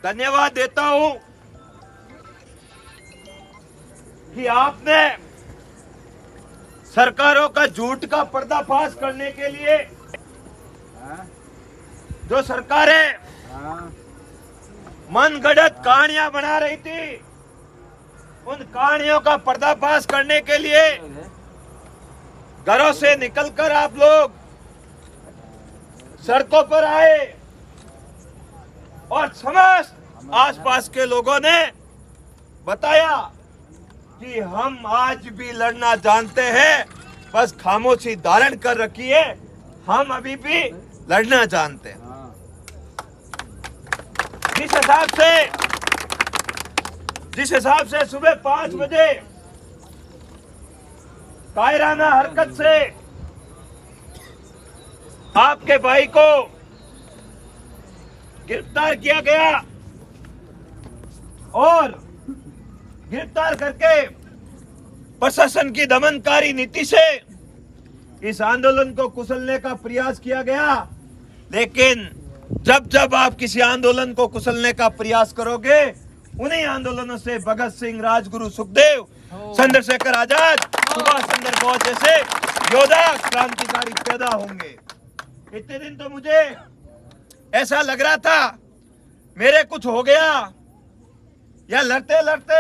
धन्यवाद देता हूं कि आपने सरकारों का झूठ का पर्दाफाश करने के लिए जो सरकारें मनगढ़ंत कहानियां बना रही थी, उन कहानियों का पर्दाफाश करने के लिए घरों से निकलकर आप लोग सड़कों पर आए और समस्त आसपास के लोगों ने बताया कि हम आज भी लड़ना जानते हैं, बस खामोशी धारण कर रखी है, हम अभी भी लड़ना जानते हैं। जिस हिसाब से सुबह 5 बजे कायराना हरकत से आपके भाई को गिरफ्तार किया गया और गिरफ्तार करके प्रशासन की दमनकारी नीति से इस आंदोलन को कुचलने का प्रयास किया गया। लेकिन जब जब आप किसी आंदोलन को कुचलने का प्रयास करोगे, उन्हीं आंदोलनों से भगत सिंह, राजगुरु, सुखदेव, चंद्रशेखर आजाद, सुभाष चंद्र बोस जैसे योद्धा क्रांतिकारी पैदा होंगे। इतने दिन तो मुझे ऐसा लग रहा था मेरे कुछ हो गया या लड़ते लड़ते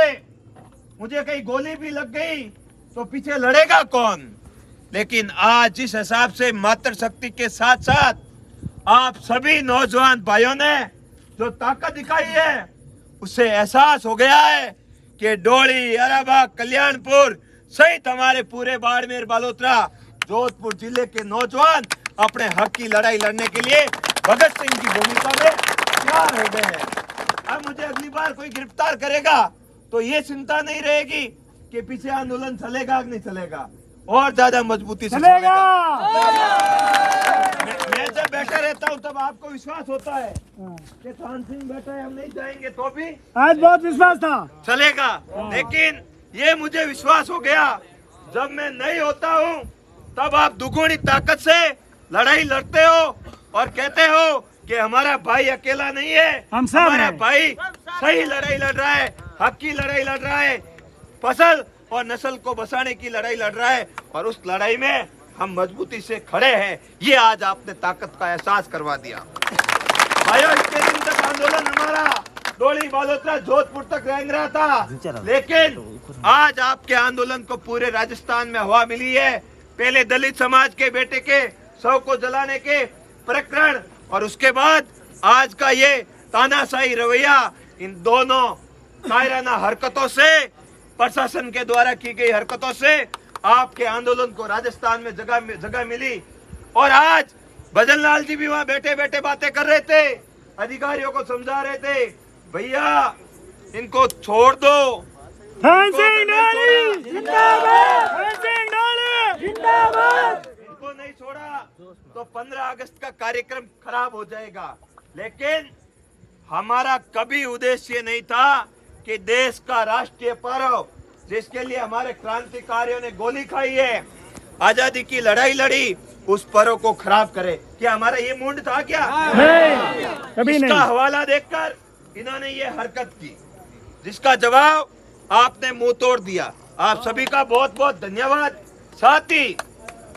मुझे कहीं गोली भी लग गई तो पीछे लड़ेगा कौन। लेकिन आज जिस हिसाब से मातृशक्ति के साथ साथ आप सभी नौजवान भाइयों ने जो ताकत दिखाई है, उससे एहसास हो गया है कि डोली, अराबाग, कल्याणपुर सहित हमारे पूरे बाड़मेर, बालोतरा, जोधपुर जिले के नौजवान अपने हक की लड़ाई लड़ने के लिए भगत सिंह की भूमिका में तैयार हो गए हैं। अब मुझे अगली बार कोई गिरफ्तार करेगा तो ये चिंता नहीं रहेगी कि पीछे आंदोलन चलेगा कि नहीं चलेगा, और ज्यादा मजबूती से चलेगा। मैं जब बैठा रहता हूँ तब आपको विश्वास होता है कि खान सिंह बैठा है, हम नहीं जाएंगे, तो भी आज बहुत विश्वास था चलेगा। लेकिन ये मुझे विश्वास हो गया जब मैं नहीं होता हूँ तब आप दुगुनी ताकत से लड़ाई लड़ते हो और कहते हो कि हमारा भाई अकेला नहीं है, हमारा भाई सही लड़ाई लड़ रहा है, हक की लड़ाई लड़ रहा है, फसल और नस्ल को बचाने की लड़ाई लड़ रहा है, और उस लड़ाई में हम मजबूती से खड़े हैं। ये आज आपने ताकत का एहसास करवा दिया। भाइयों, इतने दिन तक आंदोलन हमारा डोली, बालोतरा, जोधपुर तक रेंग रहा था, लेकिन आज आपके आंदोलन को पूरे राजस्थान में हवा मिली है। पहले दलित समाज के बेटे के शव को जलाने के प्रकरण, और उसके बाद आज का ये तानाशाही रवैया, इन दोनों कायराना हरकतों से, प्रशासन के द्वारा की गई हरकतों से आपके आंदोलन को राजस्थान में जगह मिली। और आज भजन लाल जी भी वहाँ बैठे बैठे बातें कर रहे थे, अधिकारियों को समझा रहे थे, भैया इनको छोड़ दो, इनको नहीं छोड़ा तो 15 अगस्त का कार्यक्रम खराब हो जाएगा। लेकिन हमारा कभी उद्देश्य नहीं था कि देश का राष्ट्रीय पर्व, जिसके लिए हमारे क्रांतिकारियों ने गोली खाई है, आजादी की लड़ाई लड़ी, उस पर्व को खराब करे। क्या हमारा ये मूड था क्या? नहीं, कभी इसका नहीं। हवाला देकर इन्होंने ये हरकत की, जिसका जवाब आपने मुंह तोड़ दिया। आप सभी का बहुत बहुत धन्यवाद। साथ ही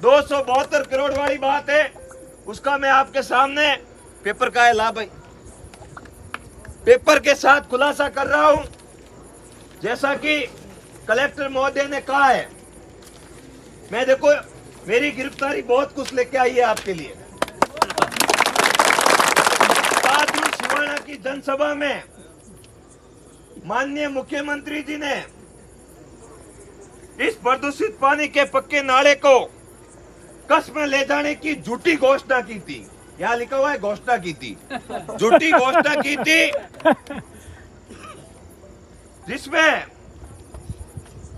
272 करोड़ वाली बात है, उसका मैं आपके सामने पेपर का है ला भाई, पेपर के साथ खुलासा कर रहा हूं। जैसा कि कलेक्टर महोदय ने कहा है, मैं देखो मेरी गिरफ्तारी बहुत कुछ लेके आई है आपके लिए। सिवाना की जनसभा में माननीय मुख्यमंत्री जी ने इस प्रदूषित पानी के पक्के नाले को कच्छ में ले जाने की झूठी घोषणा की थी। यहाँ लिखा हुआ है घोषणा की थी, झूठी घोषणा की थी, जिसमें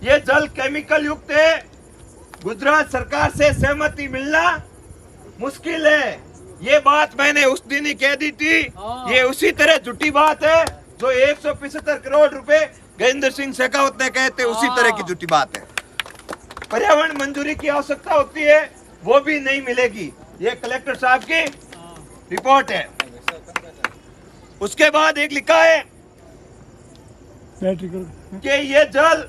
ये जल केमिकल युक्त है। गुजरात सरकार से सहमति मिलना मुश्किल है, ये बात मैंने उस दिन ही कह दी थी। ये उसी तरह झूठी बात है जो 175 करोड़ रुपए गजेंद्र सिंह शेखावत ने कहे थे, उसी तरह की झूठी बात है। पर्यावरण मंजूरी की आवश्यकता होती है, वो भी नहीं मिलेगी। ये कलेक्टर साहब की रिपोर्ट है। उसके बाद एक लिखा है बैटरी को कि ये जल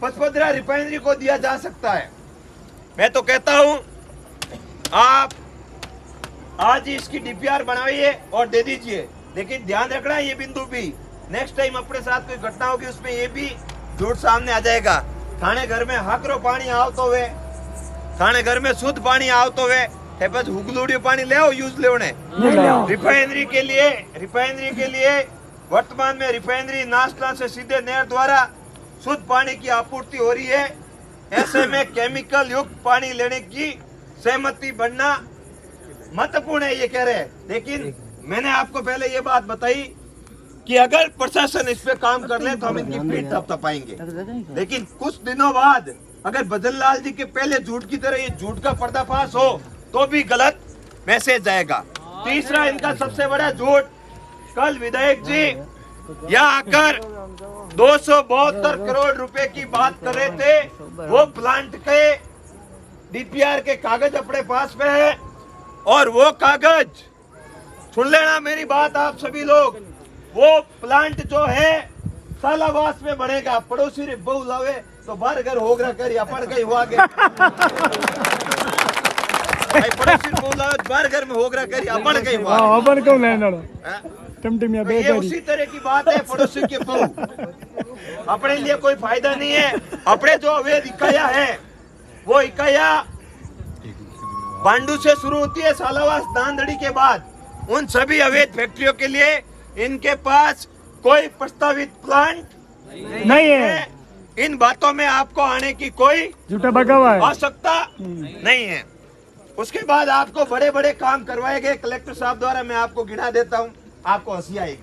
पचपदरा रिफाइनरी को दिया जा सकता है। मैं तो कहता हूं आप आज ही इसकी डीपीआर बनाइए और दे दीजिए, लेकिन ध्यान रखना है ये बिंदु भी, नेक्स्ट टाइम अपने साथ कोई घटना होगी उसमें ये भी झूठ सामने आ जाएगा। थाने घर में हाकरो पानी आवतो हुए, थाने घर में शुद्ध पानी आवतो हुए, है बस हुगलूड़ी पानी ले आओ यूज ले उन्हें। रिफाइनरी के लिए वर्तमान में रिफाइनरी नासला से सीधे नहर द्वारा शुद्ध पानी की आपूर्ति हो रही है। ऐसे में केमिकल युक्त पानी लेने की सहमति बनना महत्वपूर्ण है, ये कह रहे हैं। लेकिन मैंने आपको पहले ये बात बताई कि अगर प्रशासन इस पे काम कर ले तो हम इनकी पीठ थपथपाएंगे, लेकिन कुछ दिनों बाद अगर बदनलाल जी के पहले झूठ की तरह ये झूठ का पर्दाफाश हो तो भी गलत मैसेज जाएगा। तीसरा इनका सबसे बड़ा झूठ, कल विधायक जी यहाँ आकर 272 करोड़ रुपए की बात कर रहे थे। वो प्लांट के डीपीआर के कागज अपने पास में है और वो कागज, सुन लेना मेरी बात आप सभी लोग, वो प्लांट जो है सालावास में बनेगा। पड़ोसी रे बहु लावे तो बार घर होगरा कर अपन कहीं हुआ के भाई पड़ोसी बहु लावे बार घर में होगरा कर अपन कहीं हुआ हाँ अपन क्यों लेना टमटमिया तो ये उसी तरह की बात है। पड़ोसी के बहु अपने लिए कोई फायदा नहीं है। अपने जो अवैध इकाइयां है वो इकाइयां पांडु से शुरू होती है, सालावास दानदड़ी के बाद उन सभी अवैध फैक्ट्रियों के लिए इनके पास कोई प्रस्तावित प्लांट नहीं है। इन बातों में आपको आने की कोई झूठा बगावा है, आवश्यकता नहीं है। उसके बाद आपको बड़े बड़े काम करवाए गए कलेक्टर साहब द्वारा, मैं आपको गिना देता हूं, आपको हंसी आएगी।